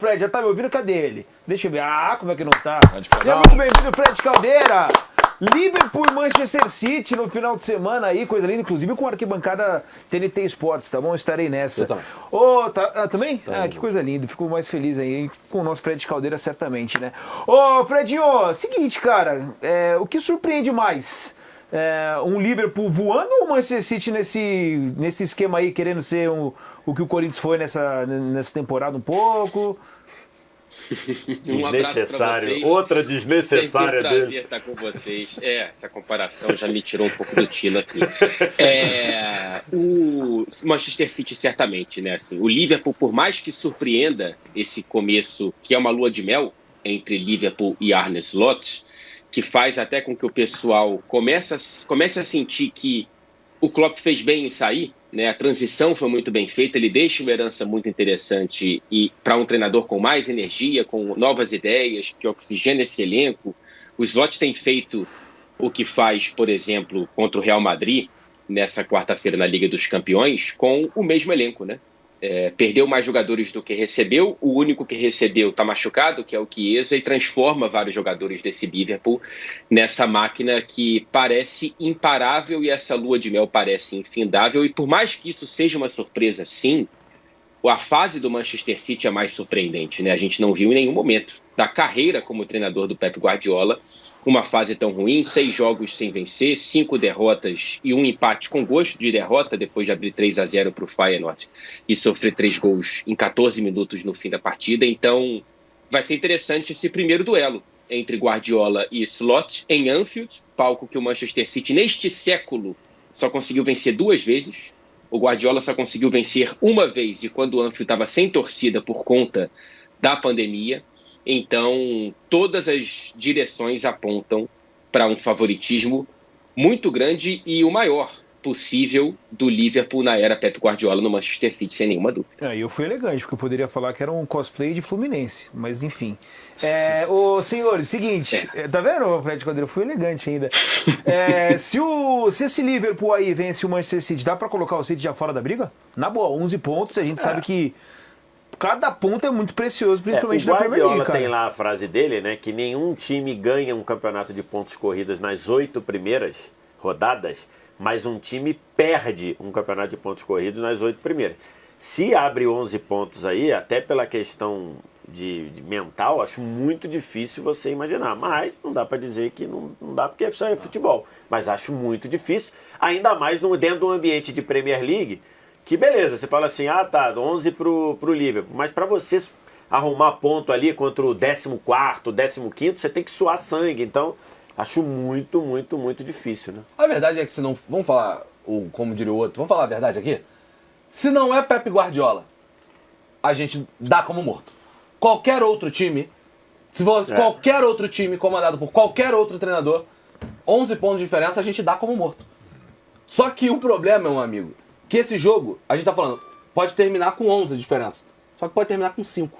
Fred, já tá me ouvindo? Cadê ele? Deixa eu ver. Ah, como é que não tá? Seja muito bem-vindo, Fred Caldeira. Liverpool e Manchester City no final de semana aí, coisa linda, inclusive com a arquibancada TNT Sports, tá bom? Estarei nessa. Também? Que coisa linda, fico mais feliz aí com o nosso Fred Caldeira, certamente, né? Fredinho, seguinte, cara, o que surpreende mais? Um Liverpool voando ou o Manchester City nesse esquema aí, querendo ser o que o Corinthians foi nessa temporada um pouco? Um abraço para vocês. Outra desnecessária dele. Prazer estar com vocês. Essa comparação já me tirou um pouco do tino aqui. O Manchester City, certamente, né? Assim, o Liverpool, por mais que surpreenda esse começo, que é uma lua de mel entre Liverpool e Arne Slot, que faz até com que o pessoal comece a sentir que o Klopp fez bem em sair, né? A transição foi muito bem feita, ele deixa uma herança muito interessante e para um treinador com mais energia, com novas ideias, que oxigena esse elenco. O Slot tem feito o que faz, por exemplo, contra o Real Madrid, nessa quarta-feira na Liga dos Campeões, com o mesmo elenco, né? Perdeu mais jogadores do que recebeu, o único que recebeu está machucado, que é o Chiesa, e transforma vários jogadores desse Liverpool nessa máquina que parece imparável e essa lua de mel parece infindável. E por mais que isso seja uma surpresa, sim, a fase do Manchester City é mais surpreendente, né? A gente não viu em nenhum momento da carreira como treinador do Pep Guardiola uma fase tão ruim, 6 jogos sem vencer, 5 derrotas e um empate com gosto de derrota, depois de abrir 3-0 para o Feyenoord e sofrer 3 gols em 14 minutos no fim da partida. Então, vai ser interessante esse primeiro duelo entre Guardiola e Slot em Anfield, palco que o Manchester City, neste século, só conseguiu vencer 2 vezes. O Guardiola só conseguiu vencer uma vez, e quando o Anfield estava sem torcida por conta da pandemia. Então, todas as direções apontam para um favoritismo muito grande e o maior possível do Liverpool na era Pep Guardiola no Manchester City, sem nenhuma dúvida. Eu fui elegante, porque eu poderia falar que era um cosplay de Fluminense, mas enfim. Senhores, seguinte, tá vendo, Fred Caldeira? Eu fui elegante ainda. Se esse Liverpool aí vence o Manchester City, dá para colocar o City já fora da briga? Na boa, 11 pontos, a gente sabe que cada ponto é muito precioso, principalmente na Premier League. O Guardiola tem lá a frase dele, né, que nenhum time ganha um campeonato de pontos corridos nas 8 primeiras rodadas, mas um time perde um campeonato de pontos corridos nas 8 primeiras. Se abre 11 pontos aí, até pela questão de mental, acho muito difícil você imaginar. Mas não dá para dizer que não dá, porque isso é futebol. Mas acho muito difícil, ainda mais dentro do ambiente de Premier League. Que beleza, você fala assim, 11 pro Liverpool, mas para você arrumar ponto ali contra o 14º, 15º, você tem que suar sangue, então acho muito, muito, muito difícil, né? A verdade é que se não, vamos falar, como diria o outro, vamos falar a verdade aqui? Se não é Pep Guardiola, a gente dá como morto. Qualquer outro time, se for qualquer outro time comandado por qualquer outro treinador, 11 pontos de diferença a gente dá como morto. Só que o problema, meu amigo, que esse jogo, a gente tá falando, pode terminar com 11 de diferença. Só que pode terminar com 5.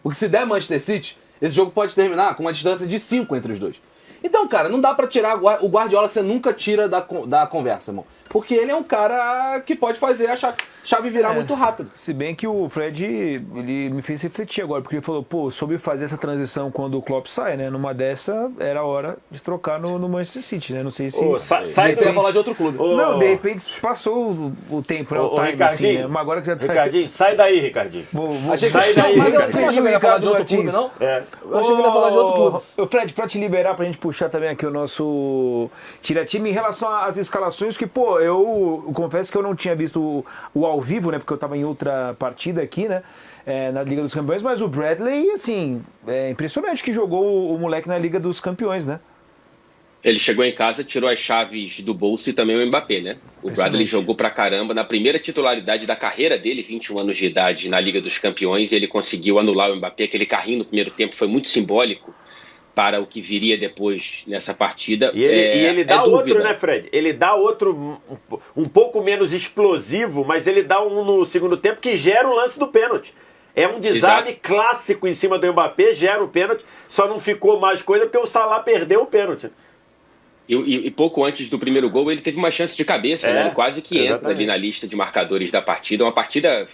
Porque se der Manchester City, esse jogo pode terminar com uma distância de 5 entre os dois. Então, cara, não dá pra tirar o Guardiola, você nunca tira da conversa, irmão. Porque ele é um cara que pode fazer a chave virar muito rápido. Se bem que o Fred, ele me fez refletir agora, porque ele falou, soube fazer essa transição quando o Klopp sai, né? Numa dessa, era hora de trocar no Manchester City, né? Não sei se... Você ia falar de outro clube. Não, de repente passou o tempo, né? O time, assim, né? Mas agora que já tá... Ricardinho, sai daí, Ricardinho. Sai daí. Mas você não achou que ele ia falar de outro clube, não? Eu achei que ele ia falar de outro clube. Fred, pra te liberar, pra gente puxar também aqui o nosso tira-time, em relação às escalações, que, eu confesso que eu não tinha visto o ao vivo, né? Porque eu tava em outra partida aqui, né? Na Liga dos Campeões, mas o Bradley, assim, é impressionante que jogou o moleque na Liga dos Campeões, né? Ele chegou em casa, tirou as chaves do bolso e também o Mbappé, né? O Bradley jogou pra caramba. Na primeira titularidade da carreira dele, 21 anos de idade, na Liga dos Campeões, ele conseguiu anular o Mbappé. Aquele carrinho no primeiro tempo foi muito simbólico para o que viria depois nessa partida. E ele dá outro, né, Fred? Ele dá outro um pouco menos explosivo, mas ele dá um no segundo tempo que gera o lance do pênalti. É um desarme clássico em cima do Mbappé, gera o pênalti, só não ficou mais coisa porque o Salah perdeu o pênalti. E pouco antes do primeiro gol, ele teve uma chance de cabeça, né? Ele quase que entra ali na lista de marcadores da partida. Uma partida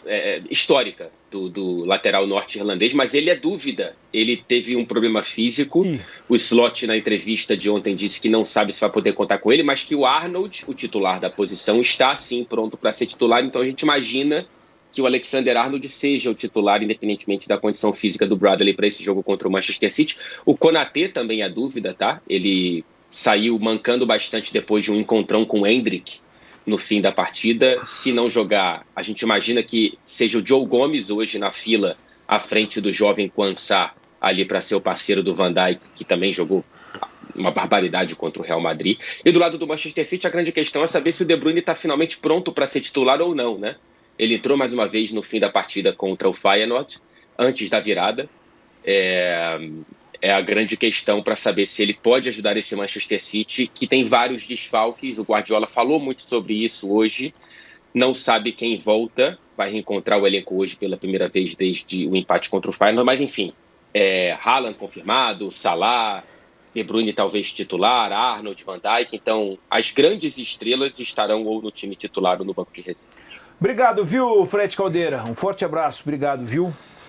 histórica do lateral norte-irlandês, mas ele é dúvida. Ele teve um problema físico. O Slot, na entrevista de ontem, disse que não sabe se vai poder contar com ele, mas que o Arnold, o titular da posição, está sim pronto para ser titular. Então a gente imagina que o Alexander-Arnold seja o titular, independentemente da condição física do Bradley para esse jogo contra o Manchester City. O Konaté também é dúvida, tá? Ele saiu mancando bastante depois de um encontrão com o Hendrick no fim da partida. Se não jogar, a gente imagina que seja o Joe Gomes hoje na fila à frente do jovem Quansah ali para ser o parceiro do Van Dijk, que também jogou uma barbaridade contra o Real Madrid. E do lado do Manchester City, a grande questão é saber se o De Bruyne está finalmente pronto para ser titular ou não, né? Ele entrou mais uma vez no fim da partida contra o Feyenoord, antes da virada. É a grande questão para saber se ele pode ajudar esse Manchester City, que tem vários desfalques. O Guardiola falou muito sobre isso hoje. Não sabe quem volta. Vai reencontrar o elenco hoje pela primeira vez desde o empate contra o Feyenoord. Mas, enfim, Haaland confirmado, Salah, De Bruyne talvez titular, Arnold, Van Dijk. Então, as grandes estrelas estarão ou no time titular ou no banco de reservas. Obrigado, viu, Fred Caldeira? Um forte abraço. Obrigado, viu?